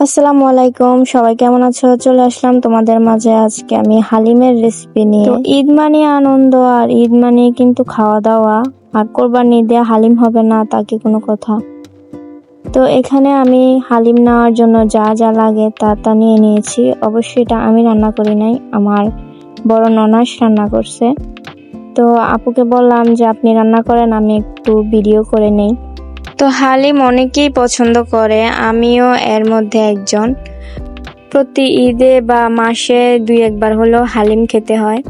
আসসালামু আলাইকুম, সবাই কেমন আছো? চলে আসলাম তোমাদের মাঝে আজকে আমি হালিমের রেসিপি নিয়ে। তো ঈদ মানে আনন্দ, আর ঈদ মানে কিন্তু খাওয়া দাওয়া। আর কোরবানি ঈদে হালিম হবে না তা কি কোনো কথা? তো এখানে আমি হালিম নেওয়ার জন্য যা যা লাগে তা নিয়ে নিয়েছি। অবশ্যই এটা আমি রান্না করি নাই, আমার বড় ননাস রান্না করছে। তো আপুকে বললাম যে আপনি রান্না করেন, আমি একটু ভিডিও করে নেই। তো হালিম অনেকেই পছন্দ করে, আমিও এর মধ্যে একজন। প্রতি ঈদে বা মাসে 2-1 বার হলেও হালিম খেতে হয়।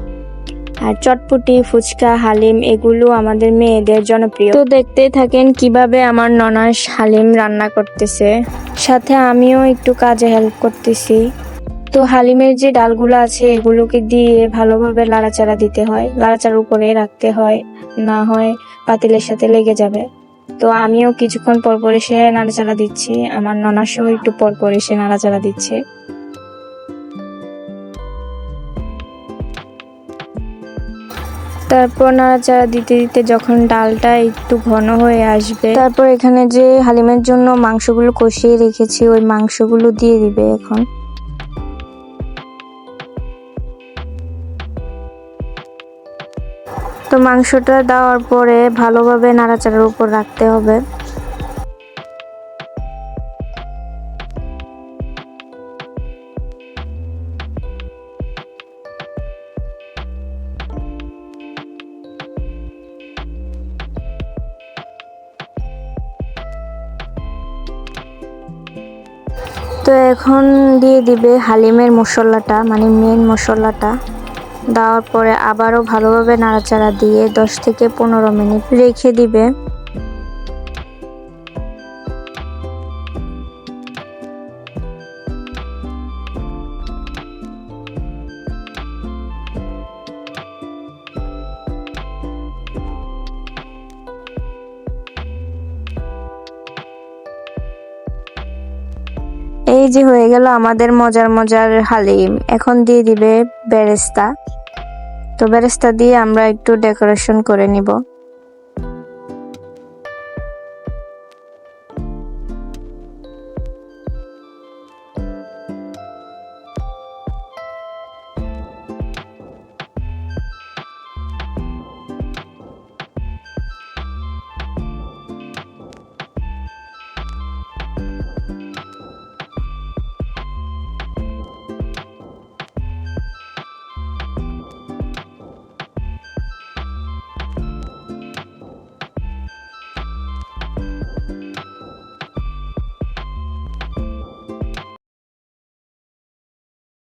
আর চটপটি, ফুচকা, হালিম এগুলো আমাদের মেয়েদের জনপ্রিয়। তো দেখতেই থাকেন কিভাবে আমার ননাস হালিম রান্না করতেছে, সাথে আমিও একটু কাজে হেল্প করতেছি। তো হালিমের যে ডালগুলো আছে এগুলোকে দিয়ে ভালোভাবে লাড়াচাড়া দিতে হয়, লাড়াচাড়ার উপরে রাখতে হয়, না হয় পাতিলের সাথে লেগে যাবে। তো আমিও কিছুক্ষণ পর পর এসে নাড়াচাড়া দিচ্ছি, আমার ননাসও একটু পর পর এসে নাড়াচাড়া দিচ্ছে। তারপর নাড়াচাড়া দিতে দিতে যখন ডালটা একটু ঘন হয়ে আসবে, তারপর এখানে যে হালিমের জন্য মাংসগুলো কষিয়ে রেখেছি ওই মাংসগুলো দিয়ে দিবে এখন। তো মাংসটা দেওয়ার পরে ভালোভাবে নাড়াচাড়ার উপর রাখতে হবে। তো এখন দিয়ে দিবে হালিমের মশলাটা, মানে মেন মশলাটা। দেওয়ার পরে আবারও ভালোভাবে নাড়াচাড়া দিয়ে 10 থেকে 15 মিনিট রেখে দিবে। এই যে হয়ে গেল আমাদের মজার মজার হালিম। এখন দিয়ে দিবে বেরেস্তা। তো বেরেস্তা দিয়ে আমরা একটু ডেকোরেশন করে নিব।